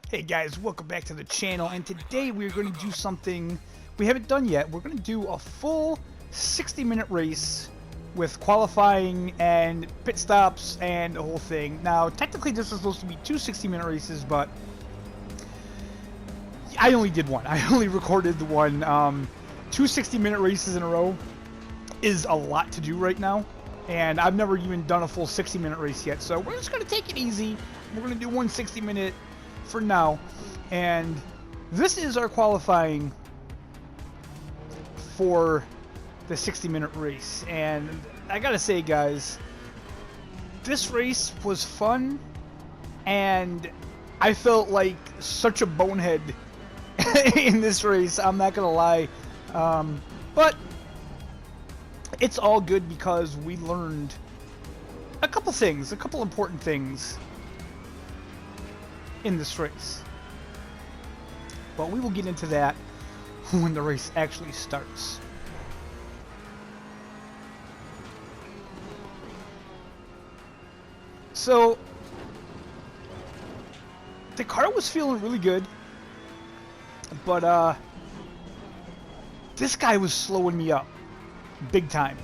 Hey guys, welcome back to the channel, and today we're going to do something we haven't done yet. We're going to do a full 60-minute race with qualifying and pit stops and the whole thing. Now, technically this is supposed to be two 60-minute races, but I only did one. I only recorded the one. Two 60-minute races in a row is a lot to do right now, and I've never even done a full 60-minute race yet, so we're just going to take it easy. We're going to do one 60-minute for now, and this is our qualifying for the 60-minute race. And I gotta say, guys, this race was fun, and I felt like such a bonehead in this race, I'm not gonna lie, but it's all good because we learned a couple things, a couple important things in this race, but we will get into that when the race actually starts. So the car was feeling really good, but this guy was slowing me up big time.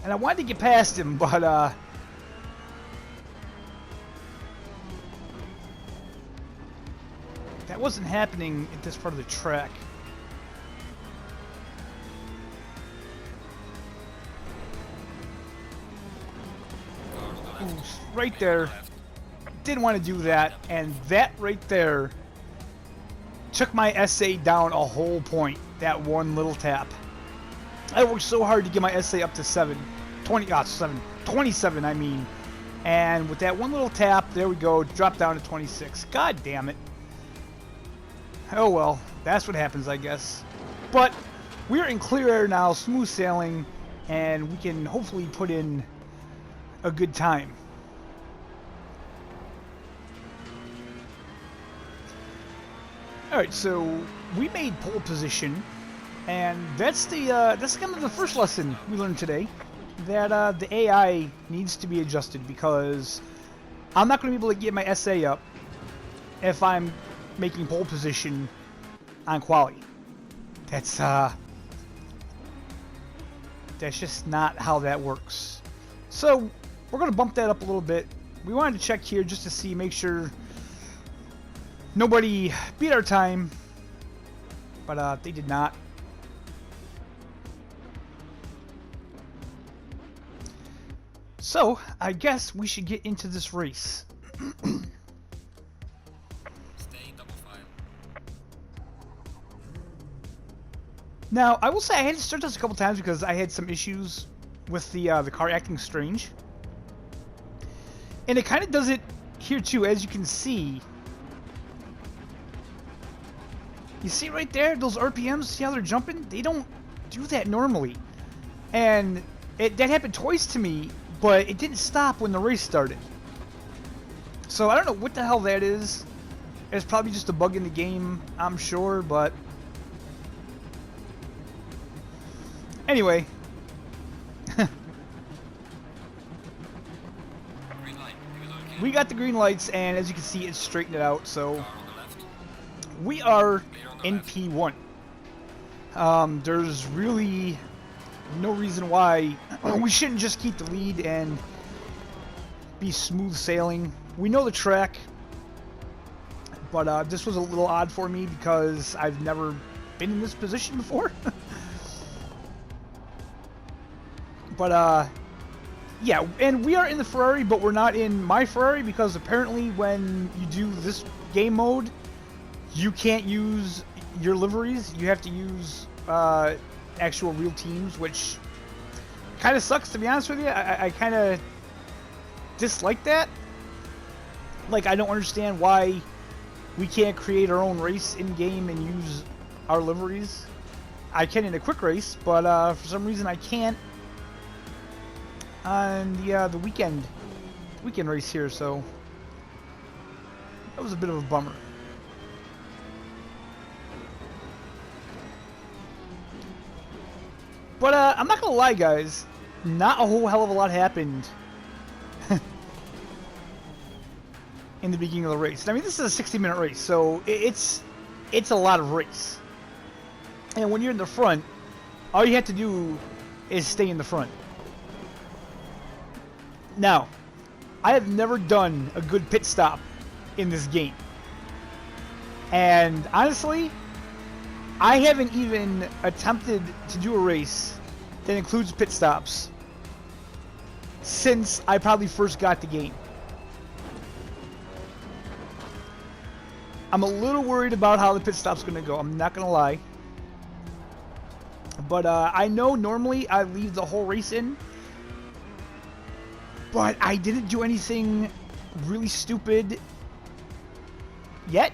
And I wanted to get past him, but that wasn't happening at this part of the track. Ooh, right there. Didn't want to do that, and that right there took my SA down a whole point. That one little tap. I worked so hard to get my SA up to 27, I mean. And with that one little tap, there we go, dropped down to 26. God damn it. Oh well, that's what happens, I guess. But we're in clear air now, smooth sailing, and we can hopefully put in a good time. Alright, so we made pole position. And that's kind of the first lesson we learned today, that the AI needs to be adjusted, because I'm not going to be able to get my SA up if I'm making pole position on quali. That's just not how that works. So we're going to bump that up a little bit. We wanted to check here just to see, make sure nobody beat our time, but they did not. So, I guess we should get into this race. Stay double file. Now, I will say I had to start this a couple times because I had some issues with the car acting strange. And it kind of does it here too, as you can see. You see right there, those RPMs, see how they're jumping? They don't do that normally. And that happened twice to me, but it didn't stop when the race started. So I don't know what the hell that is. It's probably just a bug in the game, I'm sure, but anyway. Green light. Okay. We got the green lights, and as you can see, it's straightened it out, so Car on the left. we are Clear on the in left. P1. There's really no reason why we shouldn't just keep the lead and be smooth sailing. We know the track, but this was a little odd for me because I've never been in this position before. But yeah, and we are in the Ferrari, but we're not in my Ferrari, because apparently when you do this game mode, you can't use your liveries. You have to use actual real teams, which kind of sucks, to be honest with you. I kind of dislike that. Like, I don't understand why we can't create our own race in game and use our liveries. I can in a quick race, but for some reason I can't on the weekend race here. So that was a bit of a bummer. But I'm not gonna lie, guys. not a whole hell of a lot happened in the beginning of the race. I mean, this is a 60-minute race, so it's a lot of race. And when you're in the front, all you have to do is stay in the front. Now, I have never done a good pit stop in this game. And honestly, I haven't even attempted to do a race that includes pit stops since I probably first got the game. I'm a little worried about how the pit stop's going to go. I'm not going to lie. But I know normally I leave the whole race in. But I didn't do anything really stupid yet.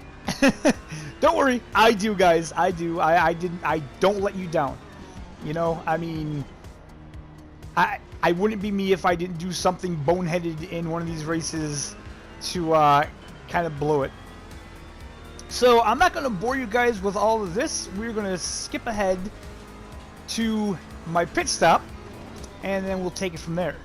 Don't worry, I do, guys. I do. I don't let you down. You know, I mean, I wouldn't be me if I didn't do something boneheaded in one of these races to kind of blow it. So I'm not going to bore you guys with all of this. We're going to skip ahead to my pit stop, and then we'll take it from there.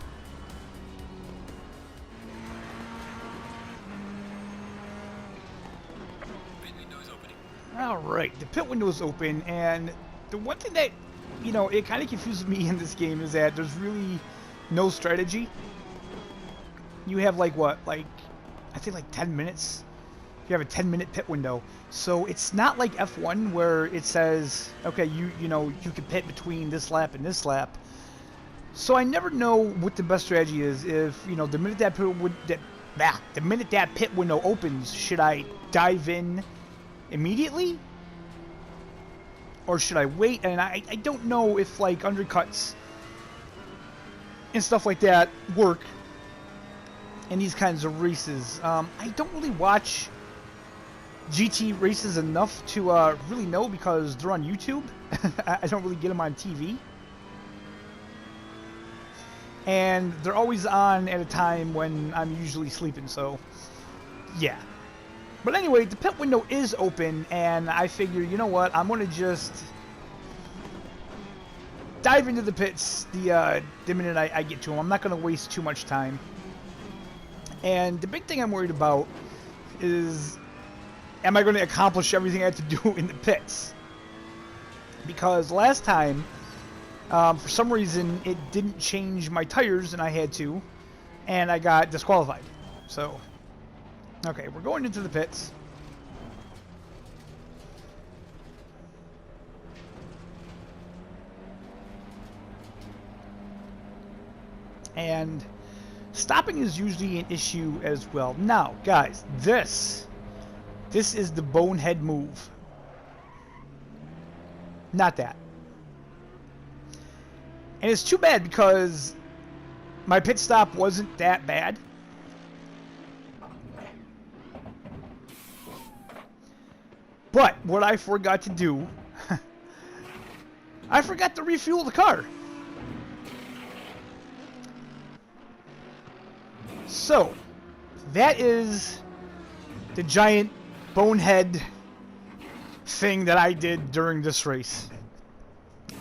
Pit window is opening. Alright, the pit window is open, and the one thing that, you know, it kind of confuses me in this game is that there's really no strategy. You have like what, like, I think like 10 minutes. You have a 10-minute pit window. So it's not like F1 where it says, okay, you know, you can pit between this lap and this lap. So I never know what the best strategy is. If, you know, the minute that pit window opens, should I dive in immediately? Or should I wait? And I don't know if like undercuts and stuff like that work in these kinds of races. I don't really watch GT races enough to really know because they're on YouTube. I don't really get them on TV. And they're always on at a time when I'm usually sleeping, so yeah. But anyway, the pit window is open, and I figure, you know what, I'm going to just dive into the pits the minute I get to them. I'm not going to waste too much time. And the big thing I'm worried about is, am I going to accomplish everything I have to do in the pits? Because last time, for some reason, it didn't change my tires, and I had to, and I got disqualified. So, okay, we're going into the pits. And stopping is usually an issue as well. Now, guys, this is the bonehead move. Not that. And it's too bad because my pit stop wasn't that bad. But what I forgot to do, I forgot to refuel the car. So, that is the giant bonehead thing that I did during this race.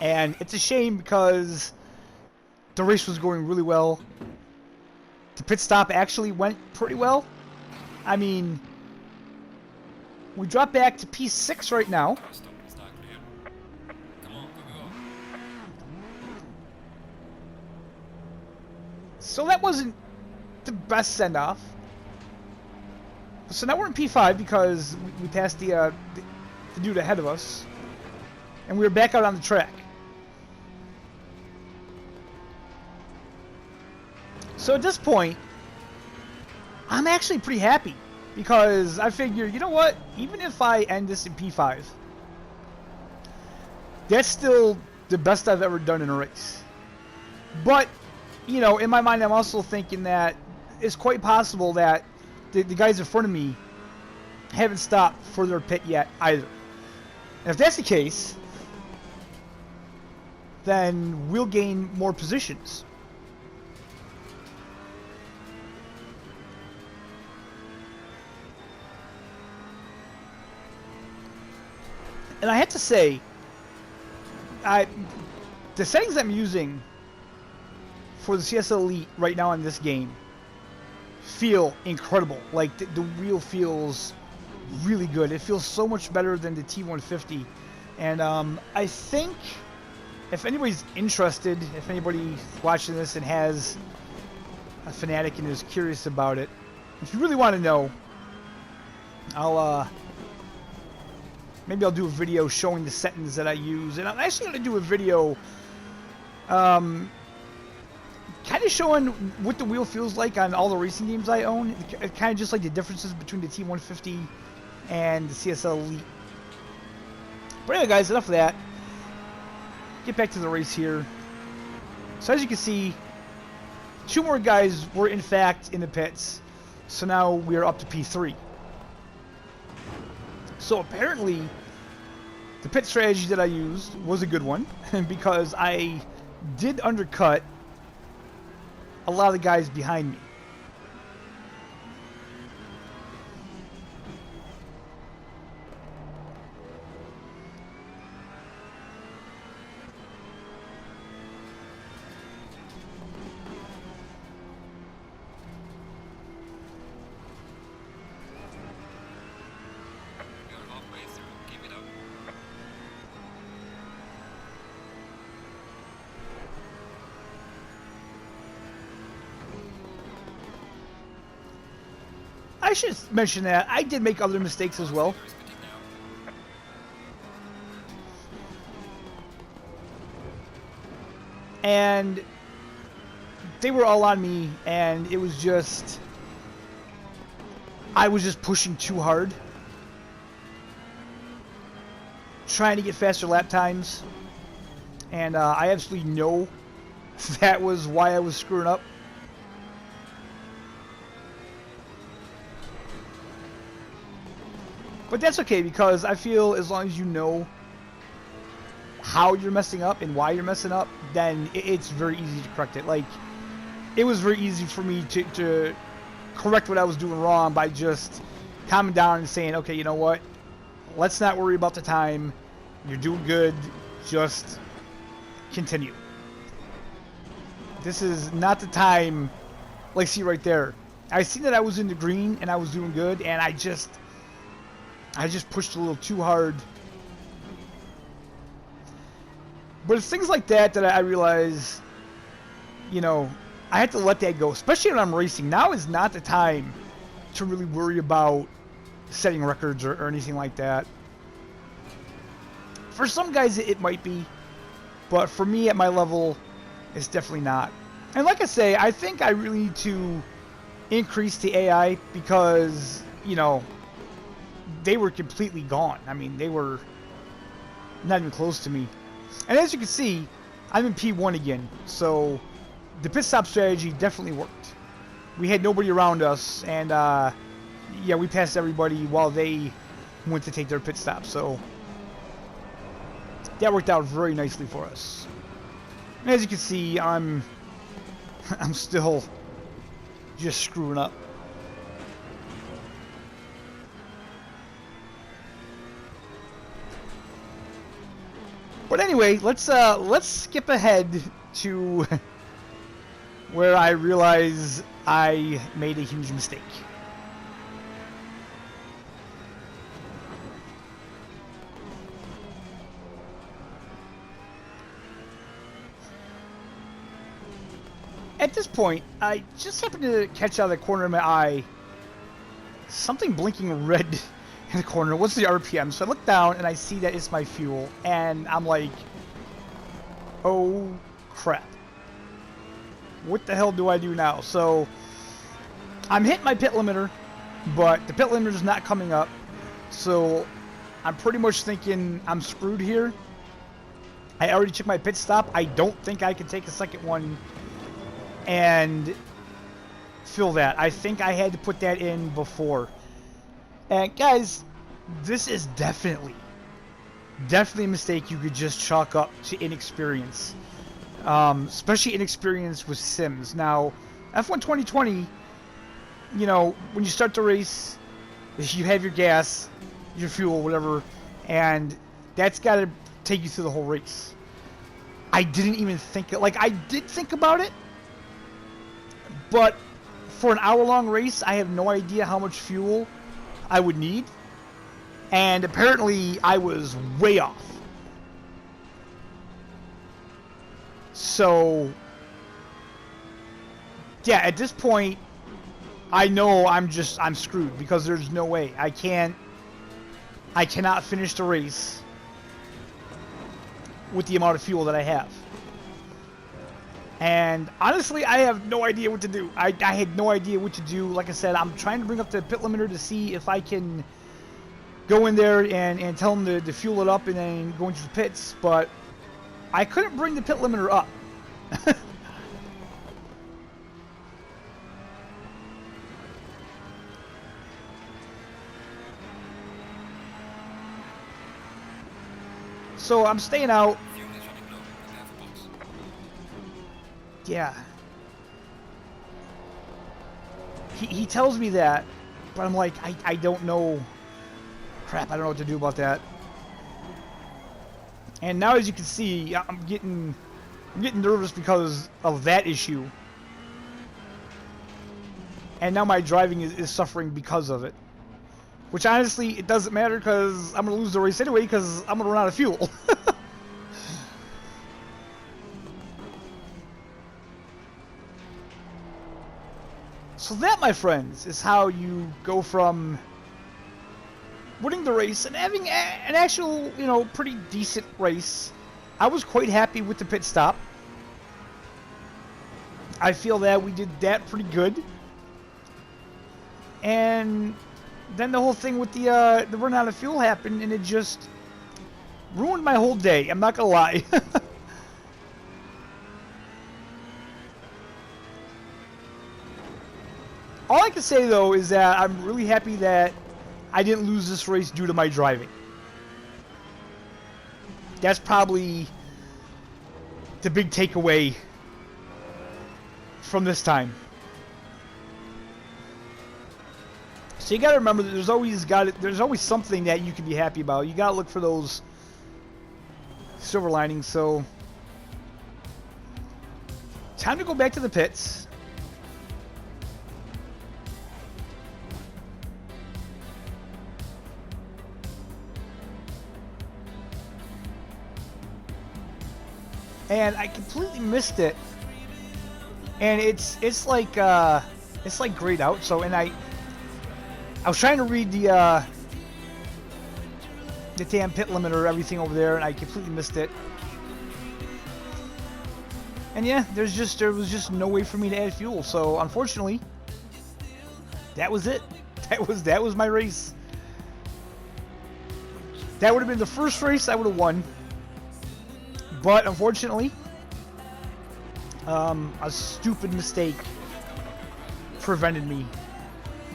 And it's a shame because the race was going really well. The pit stop actually went pretty well. I mean, we drop back to P6 right now. Stop and start clear. Come on, go. So that wasn't the best send-off. So now we're in P5 because we passed the dude ahead of us. And we were back out on the track. So at this point, I'm actually pretty happy. Because I figure, you know what? Even if I end this in P5, that's still the best I've ever done in a race. But, you know, in my mind, I'm also thinking that it's quite possible that the guys in front of me haven't stopped for their pit yet either. And if that's the case, then we'll gain more positions. And I have to say, the settings I'm using for the CSL Elite right now in this game feel incredible. Like, the wheel feels really good. It feels so much better than the T150. And I think if anybody's interested, if anybody's watching this and has a Fanatec and is curious about it, if you really want to know, maybe I'll do a video showing the settings that I use. And I'm actually going to do a video kind of showing what the wheel feels like on all the racing games I own. Kind of just like the differences between the T150 and the CSL Elite. But anyway, guys, enough of that. Get back to the race here. So as you can see, 2 more guys were in fact in the pits. So now we are up to P3. So apparently, the pit strategy that I used was a good one because I did undercut a lot of the guys behind me. You're halfway through. Keep it up. I should mention that I did make other mistakes as well. You're spitting now. And they were all on me, and it was just, I was just pushing too hard, trying to get faster lap times, and I absolutely know that was why I was screwing up. But that's okay, because I feel as long as you know how you're messing up and why you're messing up, then it's very easy to correct it. Like, it was very easy for me to correct what I was doing wrong by just calming down and saying, okay, you know what? Let's not worry about the time. You're doing good. Just continue. This is not the time. Like, see right there. I seen that I was in the green and I was doing good, and I just pushed a little too hard. But it's things like that that I realize, you know, I have to let that go, especially when I'm racing. Now is not the time to really worry about setting records or anything like that. For some guys, it might be, but for me at my level, it's definitely not. And like I say, I think I really need to increase the AI because, you know, they were completely gone. I mean, they were not even close to me. And as you can see, I'm in P1 again, so the pit stop strategy definitely worked. We had nobody around us, and yeah, we passed everybody while they went to take their pit stop, so that worked out very nicely for us. And as you can see, I'm still just screwing up. But anyway, let's skip ahead to where I realize I made a huge mistake. At this point, I just happened to catch out of the corner of my eye something blinking red in the corner. What's the RPM? So I look down and I see that it's my fuel, and I'm like, oh crap. What the hell do I do now? So I'm hitting my pit limiter, but the pit limiter is not coming up. So I'm pretty much thinking I'm screwed here. I already checked my pit stop. I don't think I can take a second one and fill that. I think I had to put that in before. And guys, this is definitely a mistake you could just chalk up to inexperience. Especially inexperience with sims. Now, F1 2020, you know, when you start the race, you have your gas, your fuel, whatever, and that's got to take you through the whole race. I didn't even think, like, I did think about it, But for an hour-long race, I have no idea how much fuel I would need. And apparently, I was way off. So, yeah, at this point, I know I'm screwed because there's no way. I cannot finish the race with the amount of fuel that I have. And honestly, I have no idea what to do. I had no idea what to do. Like I said, I'm trying to bring up the pit limiter to see if I can go in there and tell them to fuel it up and then go into the pits, but I couldn't bring the pit limiter up. So I'm staying out. Fuel is running low. I have a box. Yeah. He tells me that, but I'm like, I don't know. Crap, I don't know what to do about that. And now, as you can see, I'm getting nervous because of that issue. And now my driving is suffering because of it. Which honestly, it doesn't matter because I'm going to lose the race anyway because I'm going to run out of fuel. So that, my friends, is how you go from winning the race and having an actual, pretty decent race. I was quite happy with the pit stop. I feel that we did that pretty good. And then the whole thing with the run out of fuel happened, and it just ruined my whole day. I'm not gonna lie. All I can say, though, is that I'm really happy that I didn't lose this race due to my driving. That's probably the big takeaway from this time. So you got to remember that there's always something that you can be happy about. You got to look for those silver linings. So time to go back to the pits. And I completely missed it. And it's like grayed out. So I was trying to read the damn pit limiter, everything over there, and I completely missed it. And yeah, there was just no way for me to add fuel. So unfortunately, that was it. That was my race. That would have been the first race I would have won. But unfortunately, a stupid mistake prevented me.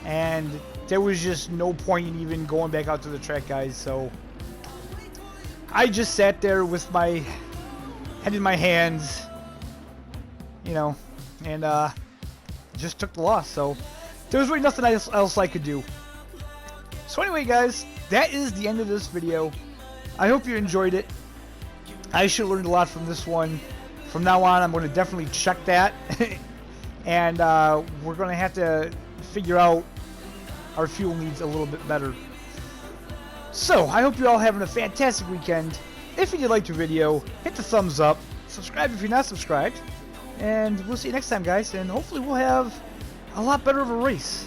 And there was just no point in even going back out to the track, guys. So I just sat there with my head in my hands, and just took the loss. So there was really nothing else I could do. So anyway, guys, that is the end of this video. I hope you enjoyed it. I should have learned a lot from this one. From now on, I'm going to definitely check that. And we're going to have to figure out our fuel needs a little bit better. So, I hope you're all having a fantastic weekend. If you did like the video, hit the thumbs up. Subscribe if you're not subscribed. And we'll see you next time, guys. And hopefully we'll have a lot better of a race.